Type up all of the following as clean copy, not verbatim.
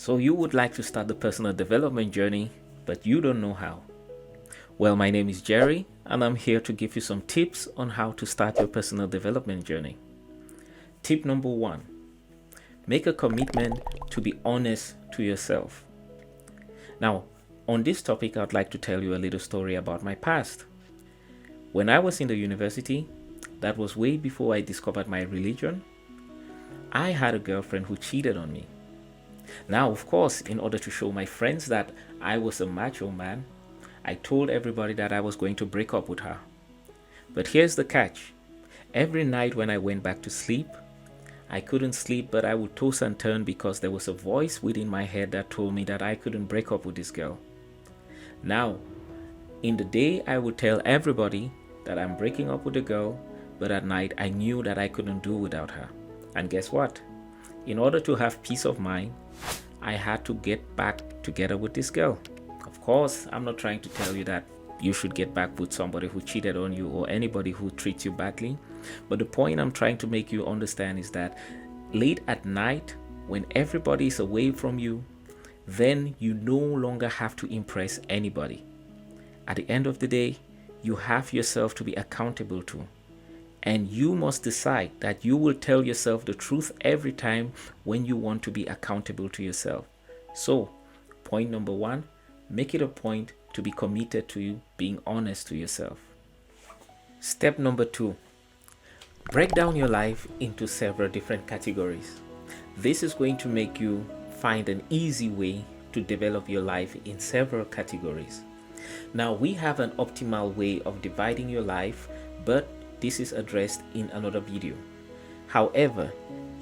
So you would like to start the personal development journey, but you don't know how. Well, my name is Jerry, and I'm here to give you some tips on how to start your personal development journey. Tip number 1. Make a commitment to be honest to yourself. Now, on this topic, I'd like to tell you a little story about my past. When I was in the university, that was way before I discovered my religion, I had a girlfriend who cheated on me. Now, of course, in order to show my friends that I was a macho man, I told everybody that I was going to break up with her. But here's the catch. Every night when I went back to sleep, I couldn't sleep, but I would toss and turn because there was a voice within my head that told me that I couldn't break up with this girl. Now, in the day, I would tell everybody that I'm breaking up with a girl, but at night I knew that I couldn't do without her. And guess what? In order to have peace of mind, I had to get back together with this girl. Of course, I'm not trying to tell you that you should get back with somebody who cheated on you or anybody who treats you badly. But the point I'm trying to make you understand is that late at night, when everybody is away from you, then you no longer have to impress anybody. At the end of the day, you have yourself to be accountable to. And you must decide that you will tell yourself the truth every time when you want to be accountable to yourself. So, point number 1, make it a point to be committed to you being honest to yourself. Step number 2, break down your life into several different categories. This is going to make you find an easy way to develop your life in several categories. Now, we have an optimal way of dividing your life, but this is addressed in another video. However,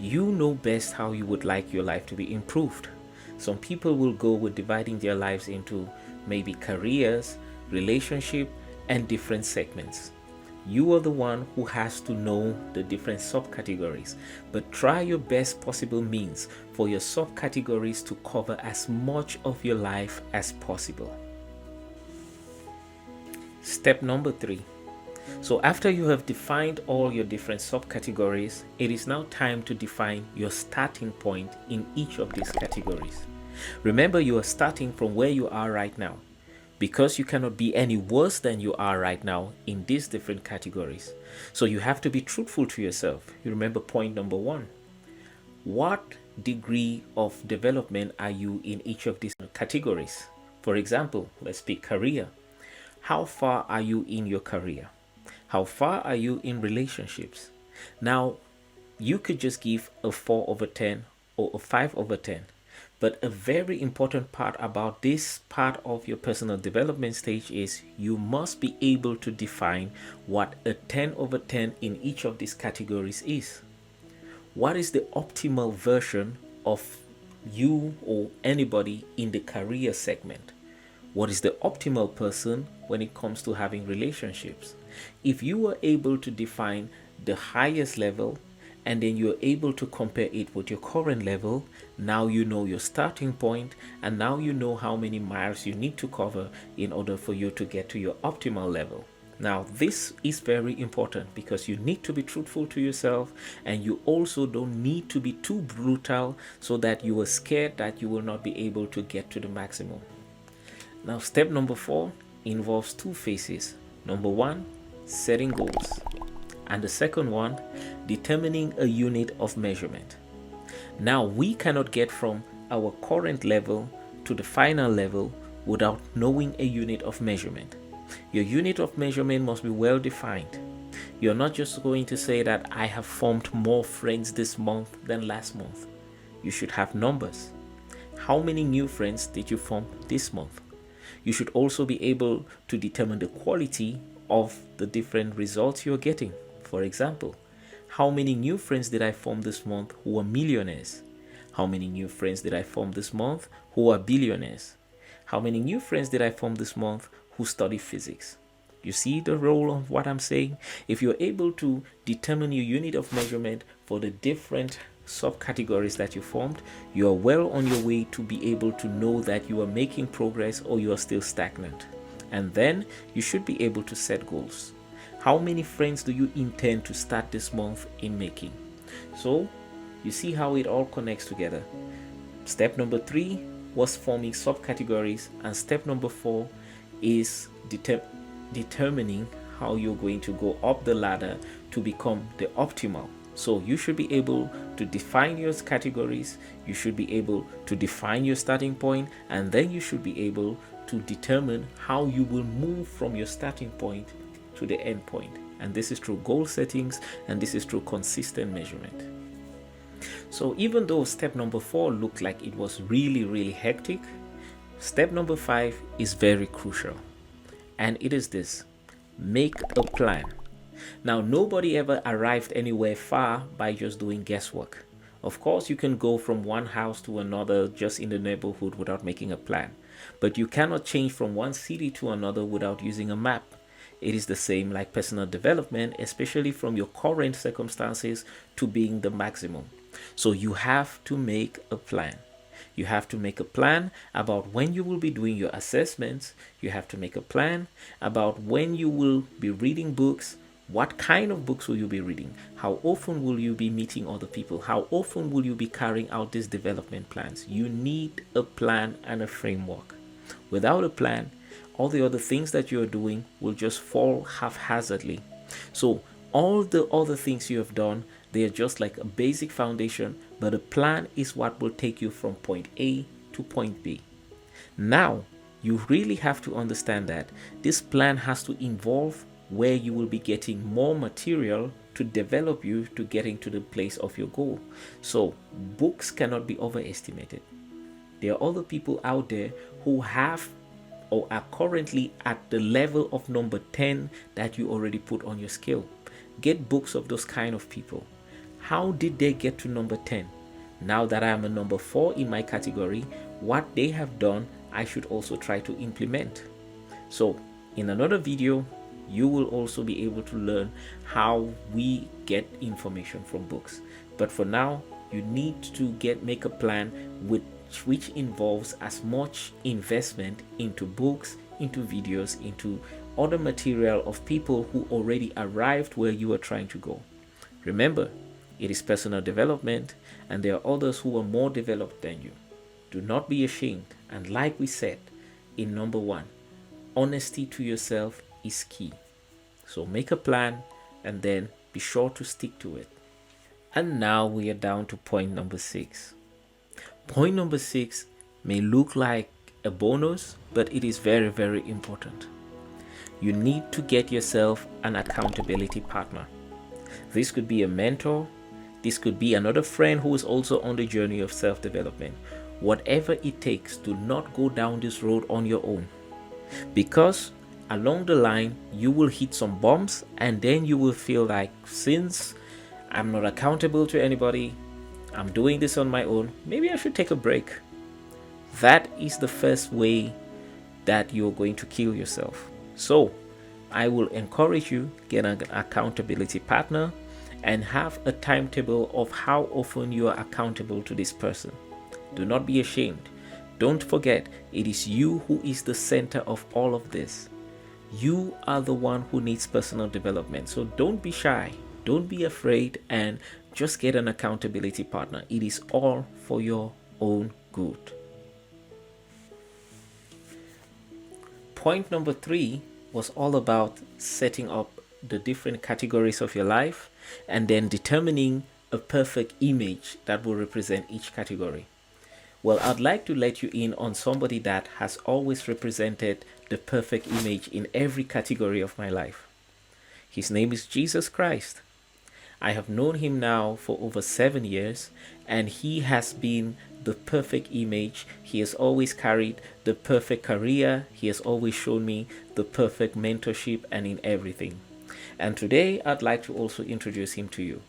you know best how you would like your life to be improved. Some people will go with dividing their lives into maybe careers, relationship, and different segments. You are the one who has to know the different subcategories, but try your best possible means for your subcategories to cover as much of your life as possible. Step number 3. So after you have defined all your different subcategories, it is now time to define your starting point in each of these categories. Remember, you are starting from where you are right now, because you cannot be any worse than you are right now in these different categories. So you have to be truthful to yourself. You remember point number 1. What degree of development are you in each of these categories? For example, let's pick career. How far are you in your career? How far are you in relationships? Now, you could just give a 4 over 10 or a 5 over 10. But a very important part about this part of your personal development stage is you must be able to define what a 10 over 10 in each of these categories is. What is the optimal version of you or anybody in the career segment? What is the optimal person when it comes to having relationships? If you are able to define the highest level and then you're able to compare it with your current level, now you know your starting point, and now you know how many miles you need to cover in order for you to get to your optimal level. Now, this is very important because you need to be truthful to yourself, and you also don't need to be too brutal so that you are scared that you will not be able to get to the maximum. Now, step number 4 involves 2 phases. Number 1, setting goals. And the second one, determining a unit of measurement. Now, we cannot get from our current level to the final level without knowing a unit of measurement. Your unit of measurement must be well defined. You're not just going to say that I have formed more friends this month than last month. You should have numbers. How many new friends did you form this month? You should also be able to determine the quality of the different results you're getting. For example, how many new friends did I form this month who are millionaires? How many new friends did I form this month who are billionaires? How many new friends did I form this month who study physics? You see the role of what I'm saying? If you're able to determine your unit of measurement for the different subcategories that you formed, you are well on your way to be able to know that you are making progress or you are still stagnant. And then you should be able to set goals. How many friends do you intend to start this month in making? So you see how it all connects together. Step number 3 was forming subcategories, and step number 4 is determining how you're going to go up the ladder to become the optimal. So you should be able to define your categories, you should be able to define your starting point, and then you should be able to determine how you will move from your starting point to the end point. And this is through goal settings, and this is through consistent measurement. So even though step number 4 looked like it was really hectic, step number 5 is very crucial. And it is this: make a plan. Now, nobody ever arrived anywhere far by just doing guesswork. Of course, you can go from one house to another just in the neighborhood without making a plan. But you cannot change from one city to another without using a map. It is the same like personal development, especially from your current circumstances to being the maximum. So you have to make a plan. You have to make a plan about when you will be doing your assessments. You have to make a plan about when you will be reading books. What kind of books will you be reading? How often will you be meeting other people? How often will you be carrying out these development plans? You need a plan and a framework. Without a plan, all the other things that you're doing will just fall haphazardly. So all the other things you have done, they are just like a basic foundation, but a plan is what will take you from point A to point B. Now, you really have to understand that this plan has to involve where you will be getting more material to develop you to getting to the place of your goal. So books cannot be overestimated. There are other people out there who have or are currently at the level of number 10 that you already put on your scale. Get books of those kind of people. How did they get to number 10? Now that I am a number 4 in my category, what they have done, I should also try to implement. So in another video, you will also be able to learn how we get information from books. But for now, you need to make a plan which involves as much investment into books, into videos, into other material of people who already arrived where you are trying to go. Remember, it is personal development, and there are others who are more developed than you. Do not be ashamed. And like we said in number 1, honesty to yourself is key. So make a plan and then be sure to stick to it. And now we are down to point number 6. Point number 6 may look like a bonus, but it is very important. You need to get yourself an accountability partner. This could be a mentor. This could be another friend who is also on the journey of self-development. Whatever it takes, do not go down this road on your own. Because along the line, you will hit some bumps, and then you will feel like, since I'm not accountable to anybody, I'm doing this on my own, maybe I should take a break. That is the first way that you're going to kill yourself. So I will encourage you, get an accountability partner and have a timetable of how often you are accountable to this person. Do not be ashamed. Don't forget, it is you who is the center of all of this. You are the one who needs personal development. So don't be shy. Don't be afraid, and just get an accountability partner. It is all for your own good. Point number 3 was all about setting up the different categories of your life and then determining a perfect image that will represent each category. Well, I'd like to let you in on somebody that has always represented the perfect image in every category of my life. His name is Jesus Christ. I have known him now for over 7 years, and he has been the perfect image. He has always carried the perfect career. He has always shown me the perfect mentorship and in everything. And today I'd like to also introduce him to you.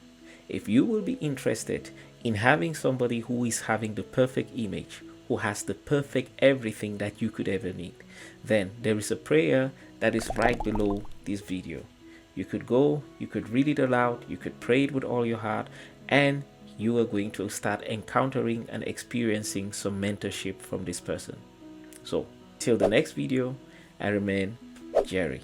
If you will be interested in having somebody who is having the perfect image, who has the perfect everything that you could ever need, then there is a prayer that is right below this video. You could go, you could read it aloud, you could pray it with all your heart, and you are going to start encountering and experiencing some mentorship from this person. So, till the next video, I remain Jerry.